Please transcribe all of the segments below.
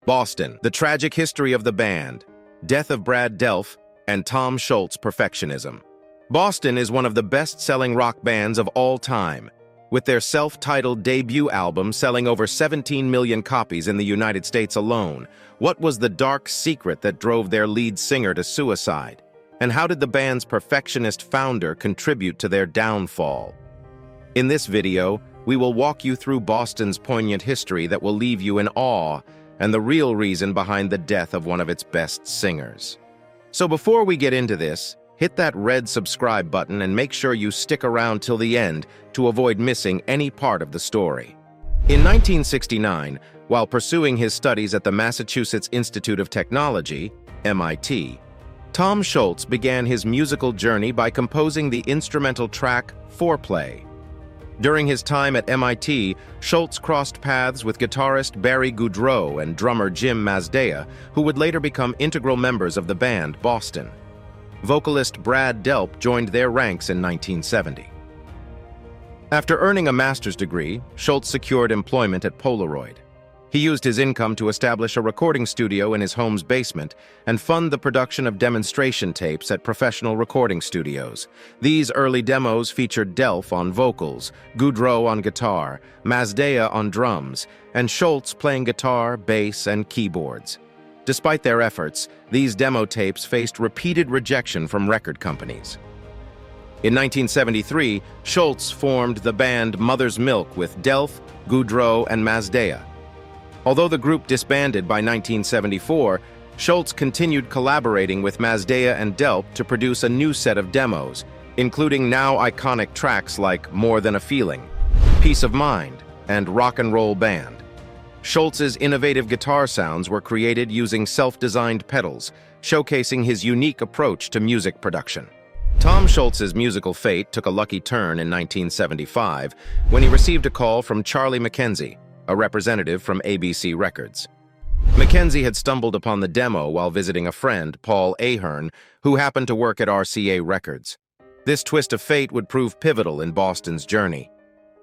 Boston, the tragic history of the band, death of Brad Delp, and Tom Scholz perfectionism. Boston is one of the best-selling rock bands of all time, with their self-titled debut album selling over 17 million copies in the United States alone. What was the dark secret that drove their lead singer to suicide? And how did the band's perfectionist founder contribute to their downfall? In this video, we will walk you through Boston's poignant history that will leave you in awe and the real reason behind the death of one of its best singers. So before we get into this, hit that red subscribe button and make sure you stick around till the end to avoid missing any part of the story. In 1969, while pursuing his studies at the Massachusetts Institute of Technology, MIT, Tom Scholz began his musical journey by composing the instrumental track Foreplay. During his time at MIT, Scholz crossed paths with guitarist Barry Goudreau and drummer Jim Mazdea, who would later become integral members of the band Boston. Vocalist Brad Delp joined their ranks in 1970. After earning a master's degree, Scholz secured employment at Polaroid. He used his income to establish a recording studio in his home's basement and fund the production of demonstration tapes at professional recording studios. These early demos featured Delp on vocals, Goudreau on guitar, Mazdea on drums, and Scholz playing guitar, bass, and keyboards. Despite their efforts, these demo tapes faced repeated rejection from record companies. In 1973, Scholz formed the band Mother's Milk with Delp, Goudreau, and Mazdea. Although the group disbanded by 1974, Scholz continued collaborating with Mazdea and Delp to produce a new set of demos, including now iconic tracks like More Than a Feeling, Peace of Mind, and Rock and Roll Band. Scholz's innovative guitar sounds were created using self-designed pedals, showcasing his unique approach to music production. Tom Scholz's musical fate took a lucky turn in 1975 when he received a call from Charlie McKenzie, a representative from ABC Records. McKenzie had stumbled upon the demo while visiting a friend, Paul Ahern, who happened to work at RCA Records. This twist of fate would prove pivotal in Boston's journey.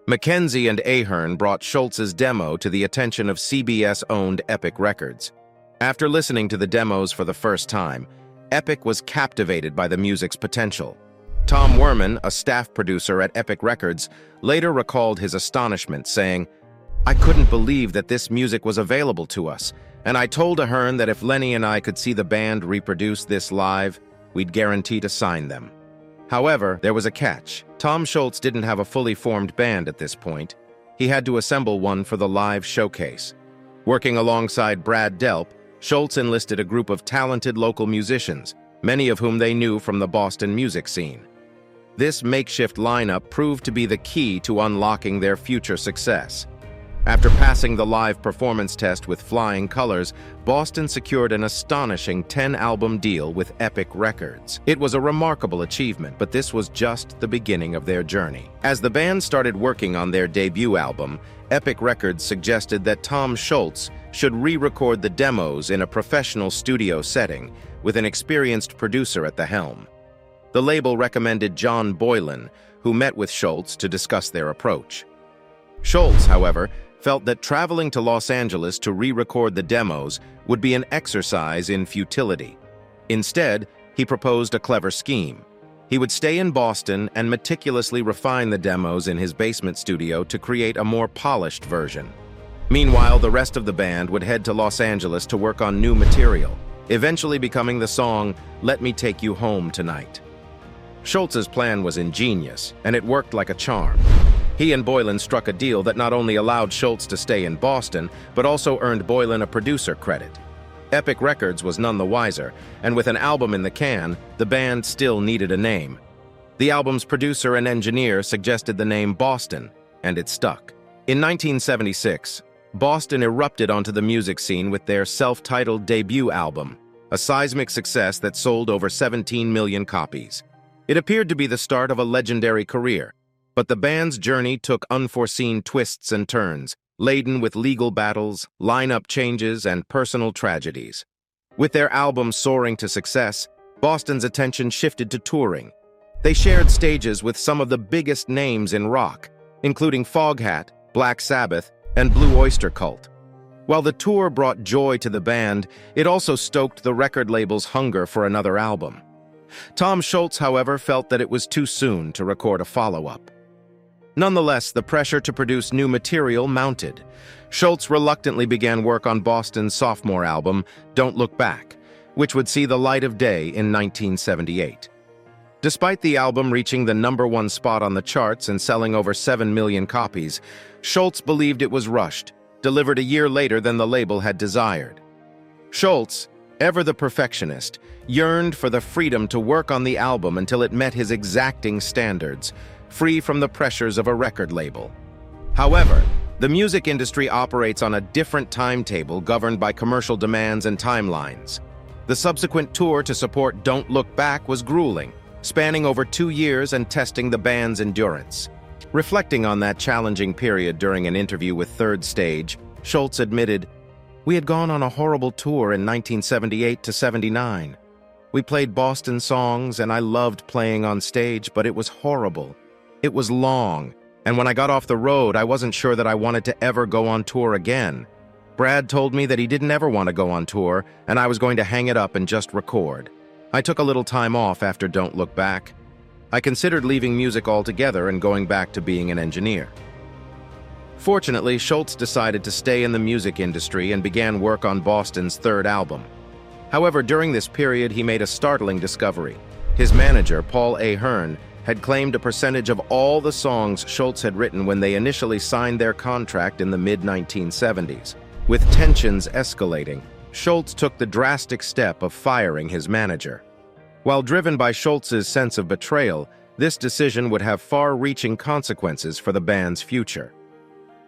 McKenzie and Ahern brought Scholz's demo to the attention of CBS-owned Epic Records. After listening to the demos for the first time, Epic was captivated by the music's potential. Tom Werman, a staff producer at Epic Records, later recalled his astonishment, saying, "I couldn't believe that this music was available to us, and I told Ahern that if Lenny and I could see the band reproduce this live, we'd guarantee to sign them." However, there was a catch. Tom Scholz didn't have a fully formed band at this point. He had to assemble one for the live showcase. Working alongside Brad Delp, Scholz enlisted a group of talented local musicians, many of whom they knew from the Boston music scene. This makeshift lineup proved to be the key to unlocking their future success. After passing the live performance test with flying colors, Boston secured an astonishing 10-album deal with Epic Records. It was a remarkable achievement, but this was just the beginning of their journey. As the band started working on their debut album, Epic Records suggested that Tom Scholz should re-record the demos in a professional studio setting with an experienced producer at the helm. The label recommended John Boylan, who met with Scholz to discuss their approach. Scholz, however, felt that traveling to Los Angeles to re-record the demos would be an exercise in futility. Instead, he proposed a clever scheme. He would stay in Boston and meticulously refine the demos in his basement studio to create a more polished version. Meanwhile, the rest of the band would head to Los Angeles to work on new material, eventually becoming the song "Let Me Take You Home Tonight." Scholz's plan was ingenious, and it worked like a charm. He and Boylan struck a deal that not only allowed Scholz to stay in Boston, but also earned Boylan a producer credit. Epic Records was none the wiser, and with an album in the can, the band still needed a name. The album's producer and engineer suggested the name Boston, and it stuck. In 1976, Boston erupted onto the music scene with their self-titled debut album, a seismic success that sold over 17 million copies. It appeared to be the start of a legendary career, but the band's journey took unforeseen twists and turns, laden with legal battles, lineup changes, and personal tragedies. With their album soaring to success, Boston's attention shifted to touring. They shared stages with some of the biggest names in rock, including Foghat, Black Sabbath, and Blue Oyster Cult. While the tour brought joy to the band, it also stoked the record label's hunger for another album. Tom Scholz, however, felt that it was too soon to record a follow-up. Nonetheless, the pressure to produce new material mounted. Scholz reluctantly began work on Boston's sophomore album, Don't Look Back, which would see the light of day in 1978. Despite the album reaching the #1 spot on the charts and selling over 7 million copies, Scholz believed it was rushed, delivered a year later than the label had desired. Scholz, ever the perfectionist, yearned for the freedom to work on the album until it met his exacting standards, free from the pressures of a record label. However, the music industry operates on a different timetable governed by commercial demands and timelines. The subsequent tour to support Don't Look Back was grueling, spanning over 2 years and testing the band's endurance. Reflecting on that challenging period during an interview with Third Stage, Scholz admitted, "We had gone on a horrible tour in 1978 to 79. We played Boston songs and I loved playing on stage, but it was horrible. It was long, and when I got off the road, I wasn't sure that I wanted to ever go on tour again. Brad told me that he didn't ever want to go on tour, and I was going to hang it up and just record. I took a little time off after Don't Look Back. I considered leaving music altogether and going back to being an engineer." Fortunately, Scholz decided to stay in the music industry and began work on Boston's third album. However, during this period, he made a startling discovery. His manager, Paul A. Hearn, had claimed a percentage of all the songs Scholz had written when they initially signed their contract in the mid-1970s. With tensions escalating, Scholz took the drastic step of firing his manager. While driven by Scholz's sense of betrayal, this decision would have far-reaching consequences for the band's future.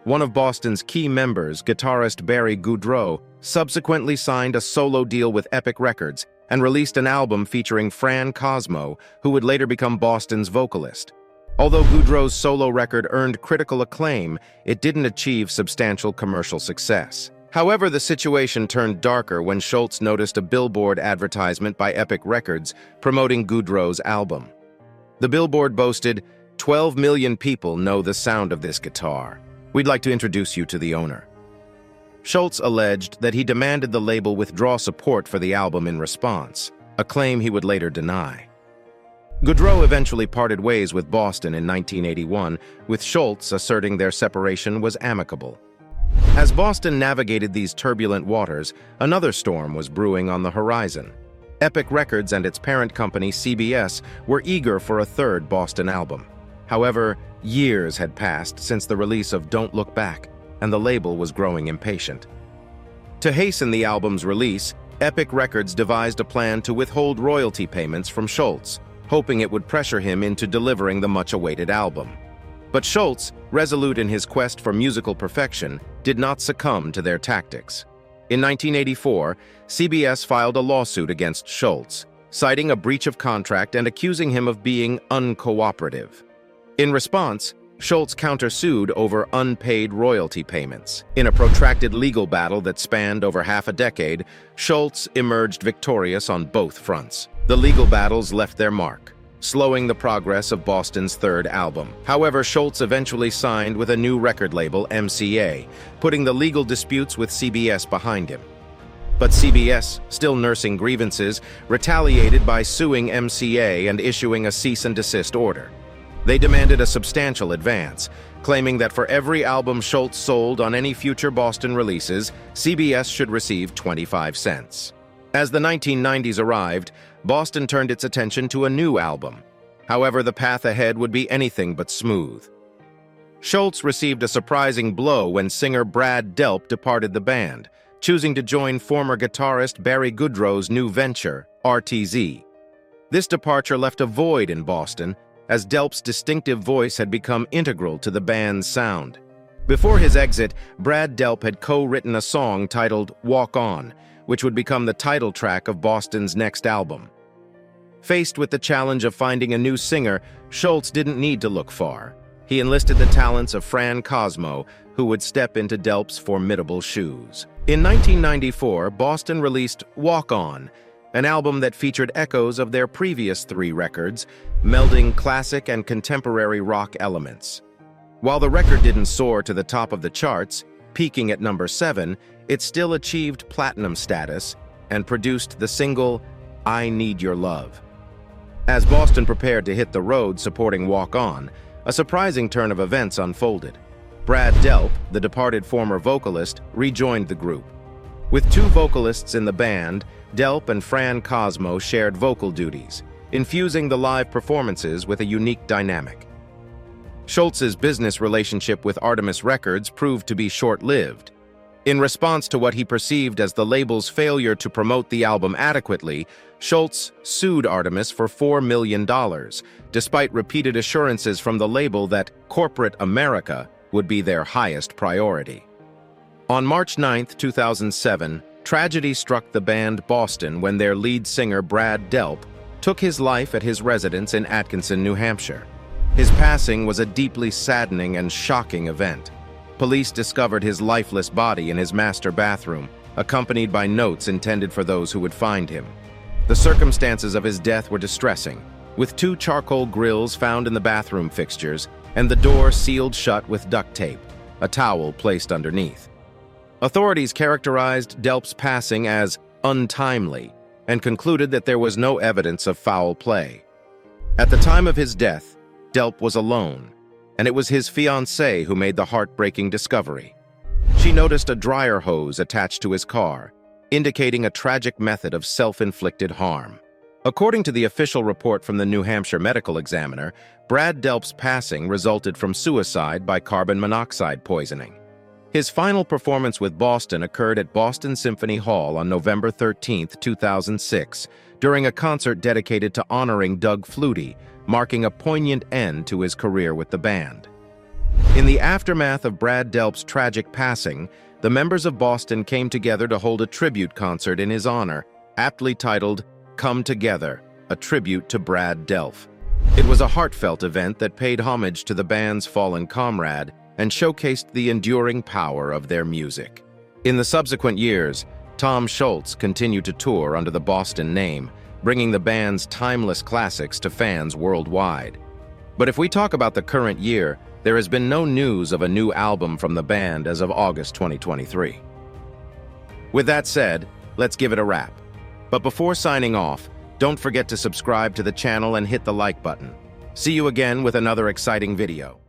One of Boston's key members, guitarist Barry Goudreau, subsequently signed a solo deal with Epic Records and released an album featuring Fran Cosmo, who would later become Boston's vocalist. Although Goudreau's solo record earned critical acclaim, it didn't achieve substantial commercial success. However, the situation turned darker when Scholz noticed a billboard advertisement by Epic Records promoting Goudreau's album. The billboard boasted, "12 million people know the sound of this guitar. We'd like to introduce you to the owner." Scholz alleged that he demanded the label withdraw support for the album in response, a claim he would later deny. Goudreau eventually parted ways with Boston in 1981, with Scholz asserting their separation was amicable. As Boston navigated these turbulent waters, another storm was brewing on the horizon. Epic Records and its parent company, CBS, were eager for a third Boston album. However, years had passed since the release of Don't Look Back, and the label was growing impatient. To hasten the album's release, Epic Records devised a plan to withhold royalty payments from Scholz, hoping it would pressure him into delivering the much-awaited album. But Scholz, resolute in his quest for musical perfection, did not succumb to their tactics. In 1984, CBS filed a lawsuit against Scholz, citing a breach of contract and accusing him of being uncooperative. In response, Scholz countersued over unpaid royalty payments. In a protracted legal battle that spanned over half a decade, Scholz emerged victorious on both fronts. The legal battles left their mark, slowing the progress of Boston's third album. However, Scholz eventually signed with a new record label, MCA, putting the legal disputes with CBS behind him. But CBS, still nursing grievances, retaliated by suing MCA and issuing a cease and desist order. They demanded a substantial advance, claiming that for every album Scholz sold on any future Boston releases, CBS should receive 25 cents. As the 1990s arrived, Boston turned its attention to a new album. However, the path ahead would be anything but smooth. Scholz received a surprising blow when singer Brad Delp departed the band, choosing to join former guitarist Barry Goudreau's new venture, RTZ. This departure left a void in Boston, as Delp's distinctive voice had become integral to the band's sound. Before his exit, Brad Delp had co-written a song titled Walk On, which would become the title track of Boston's next album. Faced with the challenge of finding a new singer, Scholz didn't need to look far. He enlisted the talents of Fran Cosmo, who would step into Delp's formidable shoes. In 1994, Boston released Walk On, an album that featured echoes of their previous 3 records, melding classic and contemporary rock elements. While the record didn't soar to the top of the charts, peaking at number 7, it still achieved platinum status and produced the single "I Need Your Love." As Boston prepared to hit the road supporting Walk On, a surprising turn of events unfolded. Brad Delp, the departed former vocalist, rejoined the group. With two vocalists in the band, Delp and Fran Cosmo shared vocal duties, infusing the live performances with a unique dynamic. Scholz's business relationship with Artemis Records proved to be short-lived. In response to what he perceived as the label's failure to promote the album adequately, Scholz sued Artemis for $4 million, despite repeated assurances from the label that corporate America would be their highest priority. On March 9, 2007, tragedy struck the band Boston when their lead singer Brad Delp took his life at his residence in Atkinson, New Hampshire. His passing was a deeply saddening and shocking event. Police discovered his lifeless body in his master bathroom, accompanied by notes intended for those who would find him. The circumstances of his death were distressing, with 2 charcoal grills found in the bathroom fixtures and the door sealed shut with duct tape, a towel placed underneath. Authorities characterized Delp's passing as untimely and concluded that there was no evidence of foul play. At the time of his death, Delp was alone, and it was his fiancée who made the heartbreaking discovery. She noticed a dryer hose attached to his car, indicating a tragic method of self-inflicted harm. According to the official report from the New Hampshire Medical Examiner, Brad Delp's passing resulted from suicide by carbon monoxide poisoning. His final performance with Boston occurred at Boston Symphony Hall on November 13, 2006, during a concert dedicated to honoring Doug Flutie, marking a poignant end to his career with the band. In the aftermath of Brad Delp's tragic passing, the members of Boston came together to hold a tribute concert in his honor, aptly titled "Come Together, a Tribute to Brad Delp." It was a heartfelt event that paid homage to the band's fallen comrade and showcased the enduring power of their music. In the subsequent years, Tom Scholz continued to tour under the Boston name, bringing the band's timeless classics to fans worldwide. But if we talk about the current year, there has been no news of a new album from the band as of August 2023. With that said, let's give it a wrap. But before signing off, don't forget to subscribe to the channel and hit the like button. See you again with another exciting video.